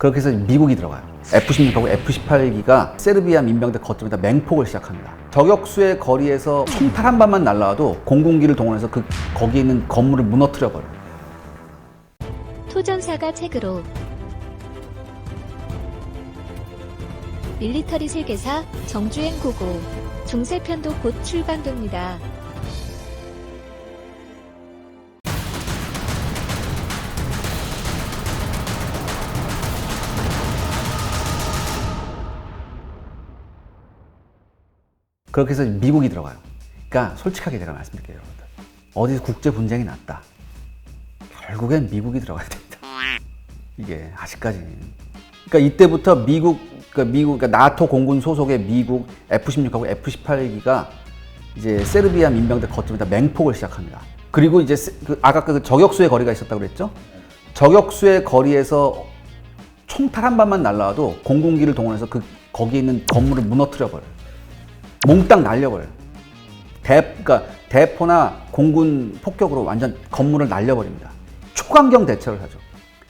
그렇게 해서 미국이 들어가요. F-16하고 F-18기가 세르비아 민병대 거점에다 맹폭을 시작합니다. 저격수의 거리에서 총탄 한 발만 날라와도 공군기를 동원해서 거기에 있는 건물을 무너뜨려 버려요. 토전사가 책으로 밀리터리 세계사 정주행 고고 중세편도 곧 출간됩니다. 그렇게 해서 미국이 들어가요. 그러니까 솔직하게 제가 말씀드릴게요, 여러분들. 어디서 국제 분쟁이 났다. 결국엔 미국이 들어가야 됩니다. 이게 아직까지는. 그러니까 이때부터 그러니까 나토 공군 소속의 미국 F-16하고 F-18기가 이제 세르비아 민병대 거점에다 맹폭을 시작합니다. 그리고 이제 아까 그 저격수의 거리가 있었다고 그랬죠? 저격수의 거리에서 총탄 한 발만 날라와도 공군기를 동원해서 거기에 있는 건물을 무너뜨려 버려요. 몽땅 날려버려요. 그러니까 대포나 공군 폭격으로 완전 건물을 날려버립니다. 초강경 대처를 하죠.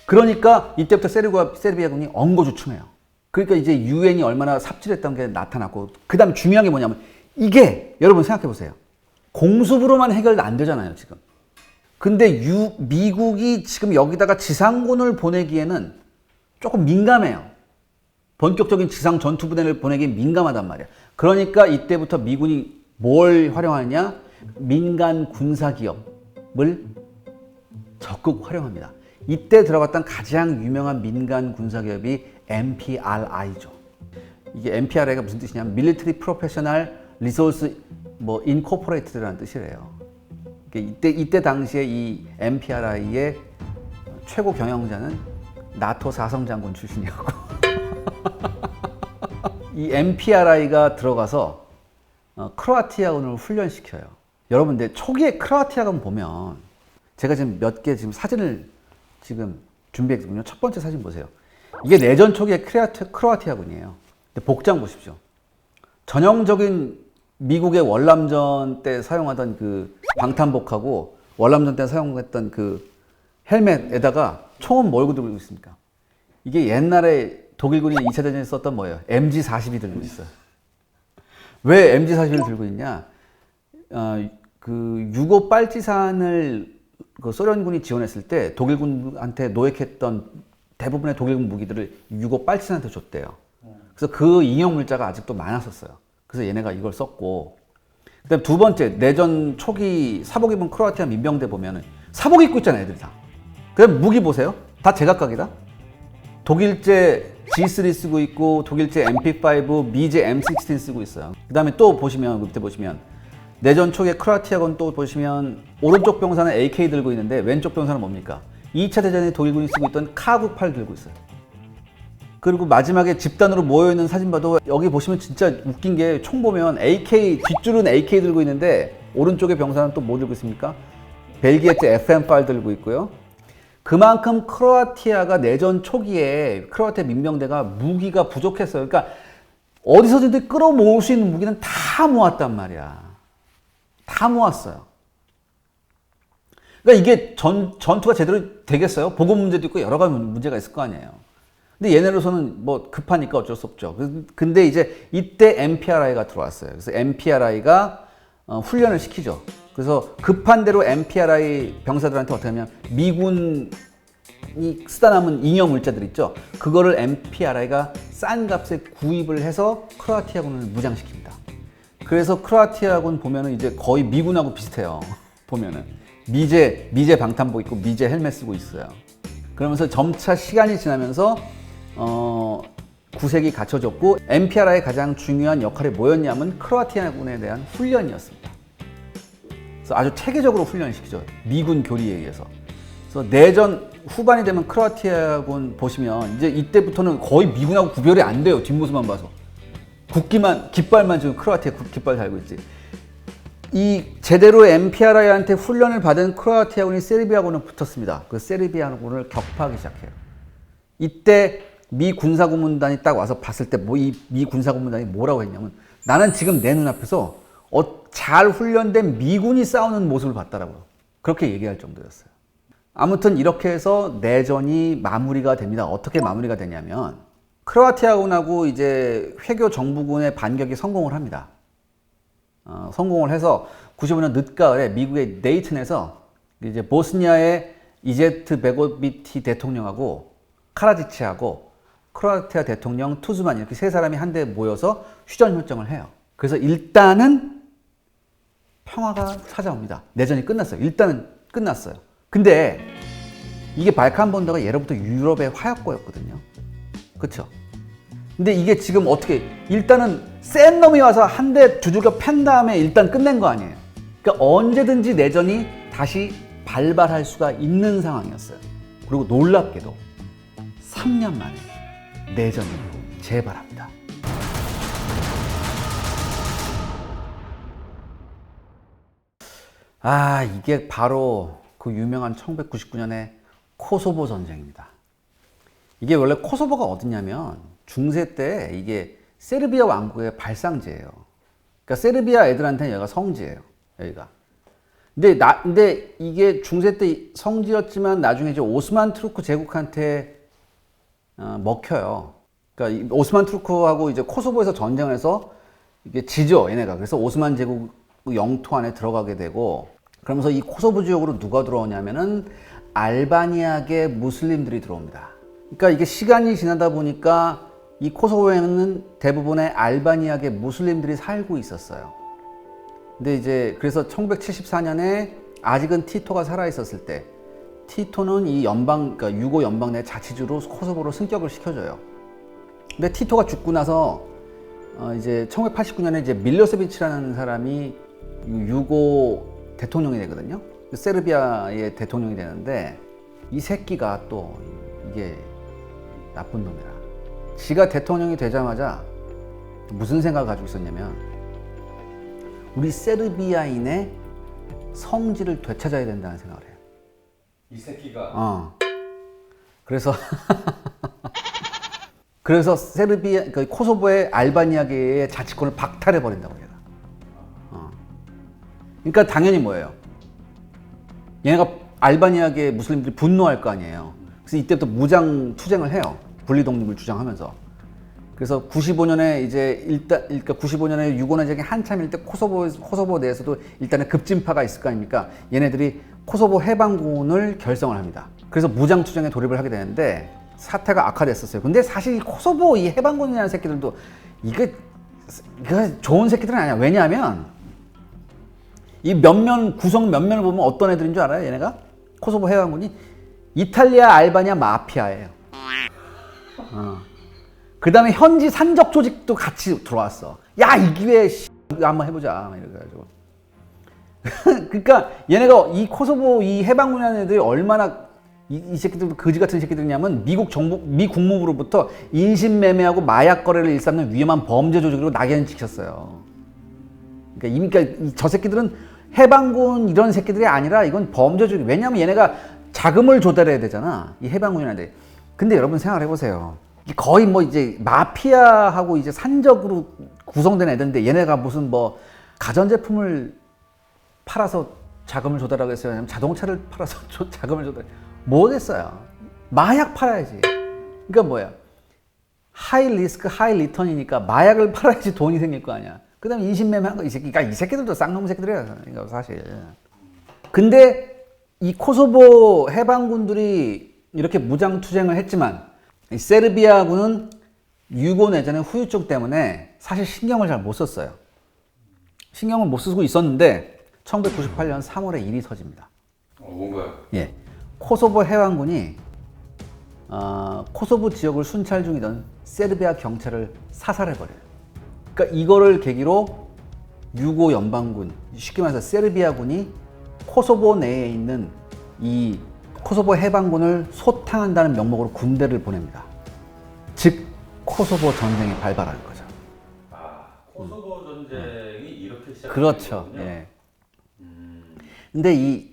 그러니까 이때부터 세르비아군이 엉거주춤해요. 그러니까 이제 유엔이 얼마나 삽질했던 게 나타났고, 그 다음에 중요한 게 뭐냐면, 이게 여러분 생각해 보세요. 공습으로만 해결 안 되잖아요, 지금. 근데 미국이 지금 여기다가 지상군을 보내기에는 조금 민감해요. 본격적인 지상 전투 부대를 보내기에 민감하단 말이야. 그러니까 이때부터 미군이 뭘 활용하느냐? 민간 군사 기업을 적극 활용합니다. 이때 들어갔던 가장 유명한 민간 군사 기업이 MPRI죠. 이게 MPRI가 무슨 뜻이냐면 Military Professional Resource Incorporated라는 뜻이래요. 이때 당시에 이 MPRI의 최고 경영자는 나토 사성 장군 출신이었고 이 MPRI가 들어가서 크로아티아군을 훈련시켜요. 여러분, 근데 초기에 크로아티아군 보면 제가 지금 몇 개 지금 사진을 지금 준비했거든요. 첫 번째 사진 보세요. 이게 내전 초기의 크로아티아군이에요. 근데 복장 보십시오. 전형적인 미국의 월남전 때 사용하던 그 방탄복하고 월남전 때 사용했던 그 헬멧에다가 총은 뭘 들고 있습니까? 이게 옛날에 독일군이 2차 대전에 썼던 뭐예요? MG-42 들고 있어요. 왜 MG-42를 들고 있냐? 그 유고 빨치산을 그 소련군이 지원했을 때 독일군한테 노획했던 대부분의 독일군 무기들을 유고 빨치산한테 줬대요. 그래서 그 인형 물자가 아직도 많았었어요. 그래서 얘네가 이걸 썼고, 그다음 두 번째, 내전 초기 사복 입은 크로아티아 민병대 보면은 사복 입고 있잖아요, 애들이 다. 그다음 무기 보세요. 다 제각각이다. 독일제 G3 쓰고 있고, 독일제 MP5, 미제 M16 쓰고 있어요. 그 다음에 또 보시면, 밑에 보시면, 내전 초기의 크로아티아군 또 보시면, 오른쪽 병사는 AK 들고 있는데, 왼쪽 병사는 뭡니까? 2차 대전에 독일군이 쓰고 있던 카구8 들고 있어요. 그리고 마지막에 집단으로 모여있는 사진 봐도, 여기 보시면 진짜 웃긴 게, 총 보면 뒷줄은 AK 들고 있는데, 오른쪽의 병사는 또 뭐 들고 있습니까? 벨기에제 FM5 들고 있고요. 그만큼 크로아티아가 내전 초기에 크로아티아 민병대가 무기가 부족했어요. 그러니까 어디서든지 끌어모을 수 있는 무기는 다 모았단 말이야. 다 모았어요. 그러니까 이게 전투가 제대로 되겠어요? 보급 문제도 있고 여러 가지 문제가 있을 거 아니에요. 근데 얘네로서는 뭐 급하니까 어쩔 수 없죠. 근데 이제 이때 MPRI가 들어왔어요. 그래서 MPRI가 훈련을 시키죠. 그래서 급한 대로 MPRI 병사들한테 어떻게 하면 미군이 쓰다 남은 잉여 물자들 있죠. 그거를 MPRI가 싼 값에 구입을 해서 크로아티아군을 무장시킵니다. 그래서 크로아티아군 보면은 이제 거의 미군하고 비슷해요. 보면은 미제 방탄복 입고 미제 헬멧 쓰고 있어요. 그러면서 점차 시간이 지나면서 구색이 갖춰졌고, MPRI의 가장 중요한 역할이 뭐였냐면 크로아티아군에 대한 훈련이었습니다. 그래서 아주 체계적으로 훈련시키죠. 미군 교리에 의해서. 그래서 내전 후반이 되면 크로아티아군 보시면 이제 이때부터는 거의 미군하고 구별이 안 돼요. 뒷모습만 봐서. 깃발만 지금 크로아티아 깃발 달고 있지. 이 제대로 MPRI한테 훈련을 받은 크로아티아군이 세르비아군을 붙었습니다. 그 세르비아군을 격파하기 시작해요. 이때 미 군사고문단이 딱 와서 봤을 때 미 군사고문단이 뭐라고 했냐면, 나는 지금 내 눈앞에서 잘 훈련된 미군이 싸우는 모습을 봤다라고요. 그렇게 얘기할 정도였어요. 아무튼 이렇게 해서 내전이 마무리가 됩니다. 어떻게 마무리가 되냐면 크로아티아군하고 이제 회교 정부군의 반격이 성공을 합니다. 성공을 해서 95년 늦가을에 미국의 네이튼에서 이제 보스니아의 이제트 베고비치 대통령하고 카라지치하고 크로아티아 대통령 투즈만 이렇게 세 사람이 한데 모여서 휴전 협정을 해요. 그래서 일단은 평화가 찾아옵니다. 내전이 끝났어요. 일단은 끝났어요. 근데 이게 발칸 본도가 예로부터 유럽의 화약고였거든요. 그쵸? 근데 이게 지금 어떻게 일단은 센 놈이 와서 한 대 두들겨 팬 다음에 일단 끝낸 거 아니에요. 그러니까 언제든지 내전이 다시 발발할 수가 있는 상황이었어요. 그리고 놀랍게도 3년 만에 내전이 재발합니다. 이게 바로 그 유명한 1999년의 코소보 전쟁입니다. 이게 원래 코소보가 어디냐면 중세 때 이게 세르비아 왕국의 발상지예요. 그러니까 세르비아 애들한테는 여기가 성지예요. 여기가. 근데 이게 중세 때 성지였지만 나중에 이제 오스만 투르크 제국한테 먹혀요. 그러니까 오스만 투르크하고 이제 코소보에서 전쟁을 해서 이게 지죠, 얘네가. 그래서 오스만 제국 영토 안에 들어가게 되고, 그러면서 이 코소보 지역으로 누가 들어오냐면은 알바니아계 무슬림들이 들어옵니다. 그러니까 이게 시간이 지나다 보니까 이 코소보에는 대부분의 알바니아계 무슬림들이 살고 있었어요. 근데 이제 그래서 1974년에 아직은 티토가 살아 있었을 때 티토는 이 그러니까 유고 연방 내 자치주로 코소보로 승격을 시켜줘요. 근데 티토가 죽고 나서 이제 1989년에 이제 밀로세비치라는 사람이 유고 대통령이 되거든요. 세르비아의 대통령이 되는데 이 새끼가 또 이게 나쁜 놈이라. 지가 대통령이 되자마자 무슨 생각을 가지고 있었냐면 우리 세르비아인의 성지를 되찾아야 된다는 생각을 해요. 이 새끼가. 그래서 세르비아, 그 코소보의 알바니아계의 자치권을 박탈해 버린다고 얘가. 그러니까 당연히 뭐예요? 얘네가 알바니아계 무슬림들이 분노할 거 아니에요. 그래서 이때부터 무장 투쟁을 해요. 분리 독립을 주장하면서. 그래서 95년에 이제 그러니까 95년에 유고내전이 한참일 때 코소보 내에서도 일단은 급진파가 있을 거 아닙니까? 얘네들이 코소보 해방군을 결성을 합니다. 그래서 무장 투쟁에 돌입을 하게 되는데 사태가 악화됐었어요. 근데 사실 이 코소보 이 해방군이라는 새끼들도 이게 좋은 새끼들은 아니야. 왜냐하면 이 구성 면면을 보면 어떤 애들인 줄 알아요? 얘네가 코소보 해방군이 이탈리아 알바니아 마피아예요. 그 다음에 현지 산적 조직도 같이 들어왔어. 야, 이 기회에 한번 해보자. 이래가지고. 그러니까 얘네가 이 코소보 이 해방군이라는 애들이 얼마나 이 새끼들 거지 같은 새끼들이냐면 미 국무부로부터 인신매매하고 마약 거래를 일삼는 위험한 범죄 조직으로 낙인을 찍혔어요. 그러니까 저 새끼들은 해방군 이런 새끼들이 아니라 이건 범죄 조직. 왜냐하면 얘네가 자금을 조달해야 되잖아. 이 해방군이라는데. 근데 여러분 생각을 해보세요. 거의 뭐 이제 마피아하고 이제 산적으로 구성된 애들인데 얘네가 무슨 뭐 가전제품을 팔아서 자금을 조달하고 했어요? 아니면 자동차를 팔아서 자금을 조달? 뭐겠어요? 마약 팔아야지. 그러니까 뭐야? 하이 리스크 하이 리턴이니까 마약을 팔아야지 돈이 생길 거 아니야. 그 다음에 인신매매한 거 이 새끼들도 쌍놈 새끼들이야. 그러니까 사실. 근데 이 코소보 해방군들이 이렇게 무장 투쟁을 했지만 이 세르비아군은 유고 내전의 후유증 때문에 사실 신경을 잘 못 썼어요. 신경을 못 쓰고 있었는데 1998년 3월에 일이 터집니다. 뭔가요? 예, 코소보 해방군이 코소보 지역을 순찰 중이던 세르비아 경찰을 사살해버려요. 그러니까 이거를 계기로 유고 연방군, 쉽게 말해서 세르비아군이 코소보 내에 있는 이 코소보 해방군을 소탕한다는 명목으로 군대를 보냅니다. 즉 코소보 전쟁이 발발하는 거죠. 코소보 전쟁이 이렇게 시작된 그렇죠. 거군요. 예. 근데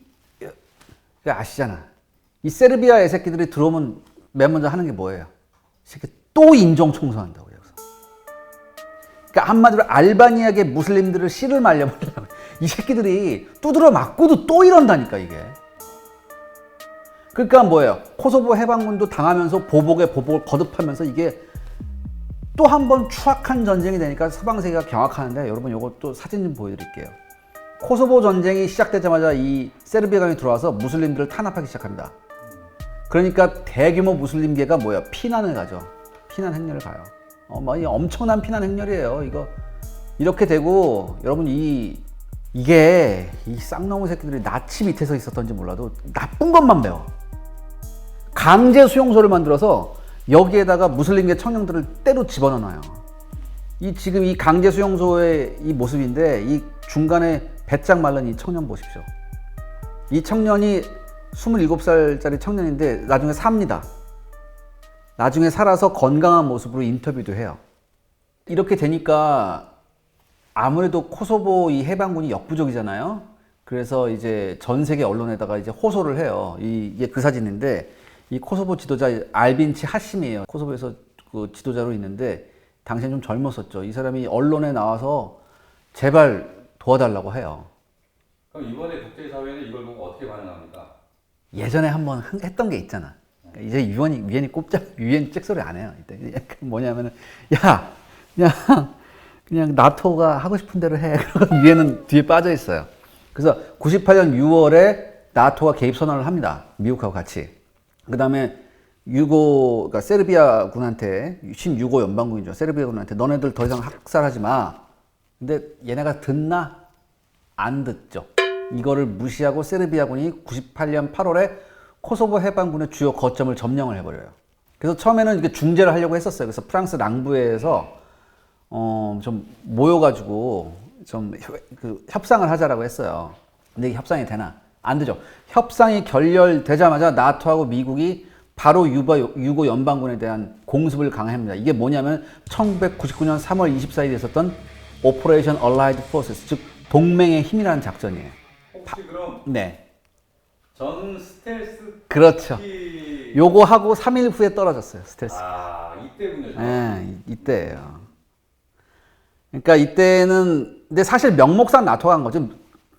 아시잖아. 이 세르비아 애새끼들이 들어오면 맨 먼저 하는 게 뭐예요? 새끼 또 인종 청소한다고 여기서. 그러니까 한마디로 알바니아계 무슬림들을 씨를 말려버리려고. 이 새끼들이 두드려 맞고도 또 이런다니까 이게. 그러니까 뭐예요? 코소보 해방군도 당하면서 보복에 보복을 거듭하면서 이게 또 한 번 추악한 전쟁이 되니까 서방 세계가 경악하는데 여러분 이것도 사진 좀 보여드릴게요. 코소보 전쟁이 시작되자마자 이 세르비아군이 들어와서 무슬림들을 탄압하기 시작합니다. 그러니까 대규모 무슬림계가 뭐예요? 피난을 가죠. 피난 행렬을 가요. 이 엄청난 피난 행렬이에요. 이거 이렇게 되고 여러분 이게 이 쌍놈의 새끼들이 나치 밑에서 있었던지 몰라도 나쁜 것만 배워. 강제 수용소를 만들어서 여기에다가 무슬림계 청년들을 때로 집어넣어요. 지금 이 강제 수용소의 이 모습인데 이 중간에 배짱 마른 이 청년 보십시오. 이 청년이 27살짜리 청년인데 나중에 삽니다. 나중에 살아서 건강한 모습으로 인터뷰도 해요. 이렇게 되니까 아무래도 코소보 이 해방군이 역부족이잖아요. 그래서 이제 전 세계 언론에다가 이제 호소를 해요. 이게 그 사진인데 이 코소보 지도자 알빈치 하심이에요. 코소보에서 그 지도자로 있는데 당시엔 좀 젊었었죠. 이 사람이 언론에 나와서 제발 도와달라고 해요. 그럼 이번에 국제사회는 이걸 보고 어떻게 반응합니까? 예전에 한번 했던 게 있잖아. 그러니까 이제 유엔이 꼽자 유엔 잭소리 안 해요. 이때 뭐냐면은 야 그냥 나토가 하고 싶은 대로 해. 그러고 유엔은 뒤에 빠져 있어요. 그래서 98년 6월에 나토가 개입 선언을 합니다. 미국하고 같이. 그 다음에 그러니까 세르비아군한테 16호 연방군이죠. 세르비아군한테 너네들 더 이상 학살하지 마. 근데 얘네가 듣나? 안 듣죠. 이거를 무시하고 세르비아군이 98년 8월에 코소보 해방군의 주요 거점을 점령을 해버려요. 그래서 처음에는 이게 중재를 하려고 했었어요. 그래서 프랑스 랑부에서 좀 모여가지고 좀 협상을 하자라고 했어요. 근데 이게 협상이 되나? 안 되죠. 협상이 결렬되자마자 나토하고 미국이 바로 6호 연방군에 대한 공습을 강행합니다. 이게 뭐냐면 1999년 3월 24일에 있었던 오퍼레이션 얼라이드 포스스, 즉 동맹의 힘이라는 작전이에요. 혹시 그럼 네. 전 스텔스 그렇죠. 키... 요거 하고 3일 후에 떨어졌어요. 스텔스. 이때군요. 네, 이때예요. 그러니까 이때는 근데 사실 명목상 나토가 간 거죠.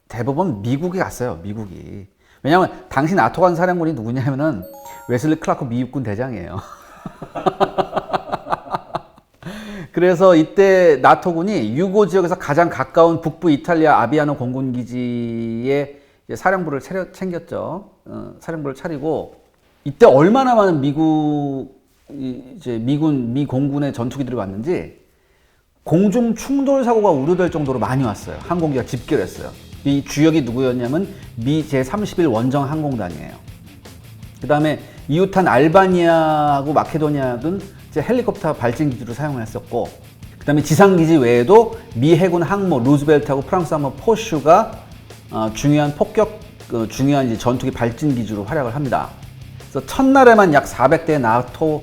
대부분 미국이 갔어요. 미국이. 왜냐하면 당시 나토 간 사령관이 누구냐면은 웨슬리 클라크 미 육군 대장이에요. 그래서 이때 나토군이 유고 지역에서 가장 가까운 북부 이탈리아 아비아노 공군 기지에 사령부를 챙겼죠. 사령부를 차리고 이때 얼마나 많은 미 공군의 전투기들이 왔는지 공중 충돌 사고가 우려될 정도로 많이 왔어요. 항공기가 집결했어요. 이 주역이 누구였냐면 미 제31 원정 항공단이에요. 그 다음에 이웃한 알바니아하고 마케도니아는 이제 헬리콥터 발진 기지로 사용을 했었고, 그 다음에 지상기지 외에도 미 해군 항모 루즈벨트하고 프랑스 항모 포슈가 중요한 중요한 이제 전투기 발진 기지로 활약을 합니다. 그래서 첫날에만 약 400대의 나토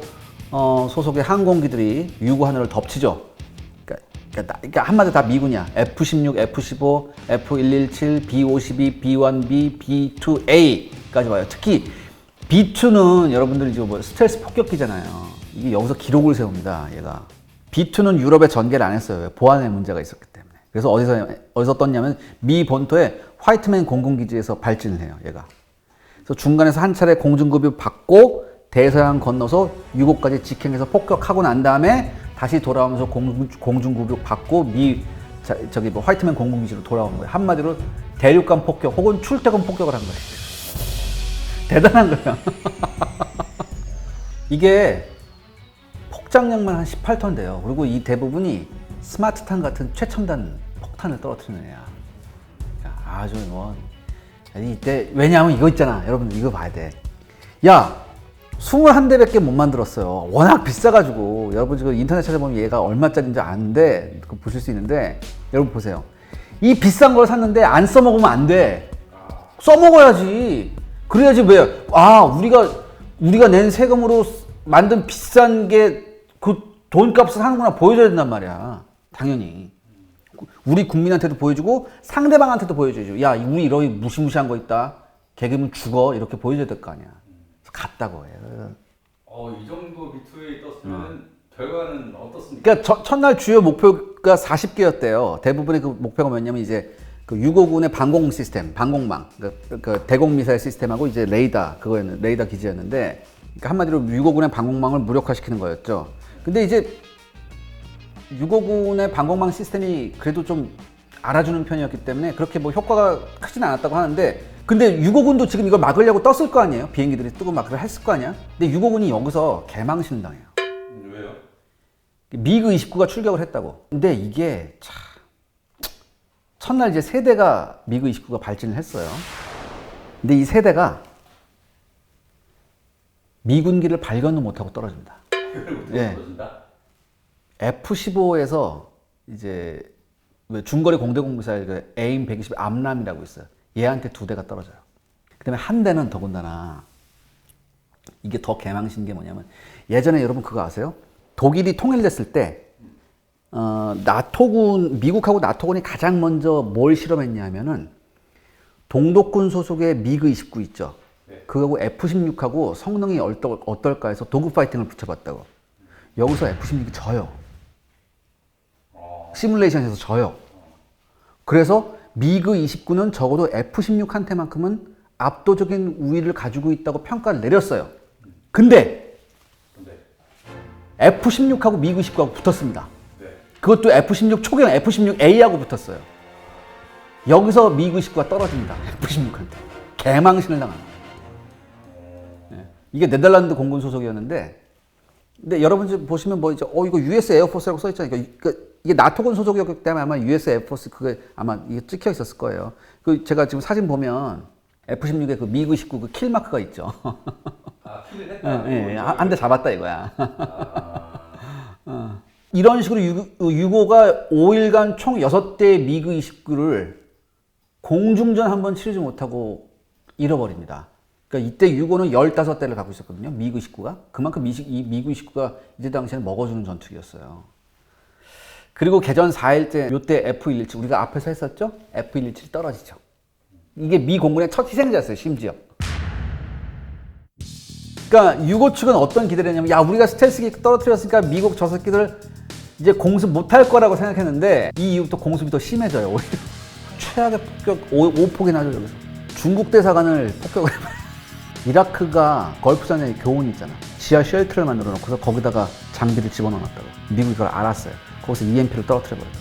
소속의 항공기들이 유고 하늘을 덮치죠. 그러니까 한마디로 다 미군이야. F-16, F-15, F-117, B-52, B-1B, B-2A까지 와요. 특히 B-2는 여러분들이 지금 뭐 스텔스 폭격기잖아요. 이게 여기서 기록을 세웁니다. 얘가. B-2는 유럽에 전개를 안 했어요. 보안에 문제가 있었기 때문에. 그래서 어디서 떴냐면 미 본토의 화이트맨 공군기지에서 발진을 해요. 얘가. 그래서 중간에서 한 차례 공중급유 받고 대서양 건너서 유고까지 직행해서 폭격하고 난 다음에 다시 돌아오면서 공중급유 받고 화이트맨 공군기지로 돌아오는 거예요. 한마디로 대륙간 폭격 혹은 출퇴근 폭격을 한 거예요. 대단한 거예요. 이게 폭장량만 한 18톤 돼요. 그리고 이 대부분이 스마트탄 같은 최첨단 폭탄을 떨어뜨리는 애야. 아주 이때 왜냐하면 이거 있잖아. 여러분들 이거 봐야 돼. 야, 21대밖에 못 만들었어요. 워낙 비싸가지고. 여러분 지금 인터넷 찾아보면 얘가 얼마짜리인지 아는데 그거 보실 수 있는데, 여러분 보세요. 이 비싼 걸 샀는데 안 써먹으면 안 돼. 써먹어야지. 그래야지. 왜? 우리가 낸 세금으로 만든 비싼 게 그 돈값을 하는구나 보여줘야 된단 말이야. 당연히. 우리 국민한테도 보여주고 상대방한테도 보여줘야죠. 야, 우리 이러이 무시무시한 거 있다. 개그면 죽어. 이렇게 보여줘야 될 거 아니야. 갔다고 해요. 이 정도 B2에 떴으면 결과는 어떻습니까? 그러니까 첫날 주요 목표가 40개였대요. 대부분의 그 목표가 뭐냐면 이제 그 유고군의 방공 시스템, 방공망, 그 대공 미사일 시스템하고 이제 레이더 그거였는 레이더 기지였는데, 그러니까 한마디로 유고군의 방공망을 무력화시키는 거였죠. 근데 이제 유고군의 방공망 시스템이 그래도 좀 알아주는 편이었기 때문에 그렇게 뭐 효과가 크진 않았다고 하는데, 근데 유고군도 지금 이걸 막으려고 떴을 거 아니에요? 비행기들이 뜨고 막 그걸 했을 거 아니야? 근데 유고군이 여기서 개망신을 당해요. 왜요? 미그 29가 출격을 했다고. 근데 이게 참 첫날 이제 세대가 미그 29가 발진을 했어요. 근데 이 세대가 미군기를 발견도 못하고 떨어집니다. 예. 떨어진다? F-15에서 이제 왜 중거리 공대공 미사일 그 AIM 120 암람이라고 있어요. 얘한테 2대가 떨어져요. 그다음에 한 대는 더군다나 이게 더 개망신 게 뭐냐면, 예전에 여러분 그거 아세요? 독일이 통일됐을 때 나토군, 미국하고 나토군이 가장 먼저 뭘 실험했냐면은 동독군 소속의 미그 29 있죠. 네. 그거하고 F-16하고 성능이 어떨까 해서 도그 파이팅을 붙여봤다고. 여기서 F-16이 져요. 시뮬레이션에서 져요. 그래서 미그 29는 적어도 F-16한테만큼은 압도적인 우위를 가지고 있다고 평가를 내렸어요. 근데 F-16하고 미그 29하고 붙었습니다. 네. 그것도 F-16 초경 F-16A하고 붙었어요. 여기서 미그 29가 떨어집니다. F-16한테. 개망신을 당합니다. 네. 이게 네덜란드 공군 소속이었는데, 근데 여러분 지금 보시면 뭐 이제 이거 US 에어포스라고 써 있잖아요. 이게 나토군 소속이었기 때문에 아마 US 에어포스 그게 아마 이게 찍혀 있었을 거예요. 그 제가 지금 사진 보면 F-16에 그 미그 19 그 킬 마크가 있죠. 아, 킬을 했다. 예, 한 대 잡았다 이거야. 이런 식으로 유고가 5일간 총 6대의 미그 29를 공중전 한번 치르지 못하고 잃어버립니다. 그러니까 이때 유고는 15대를 갖고 있었거든요. 미그 19가. 그만큼 이 미그 19가 이때 당시에는 먹어주는 전투기였어요. 그리고 개전 4일째 요때 F-117 우리가 앞에서 했었죠? F-117이 떨어지죠. 이게 미 공군의 첫 희생자였어요, 심지어. 그러니까 유고 측은 어떤 기대를 했냐면, 야, 우리가 스텔스기 떨어뜨렸으니까 미국 저 새끼들 이제 공습 못할 거라고 생각했는데, 이 이후부터 공습이 더 심해져요, 오히려. 최악의 폭격 5폭이 나죠, 여기서. 중국 대사관을 폭격을 해봐요. 이라크가 걸프전에 교훈이 있잖아. 지하 쉘터를 만들어 놓고서 거기다가 장비를 집어넣어놨다고. 미국이 그걸 알았어요. 거기서 EMP를 떨어뜨려버렸다.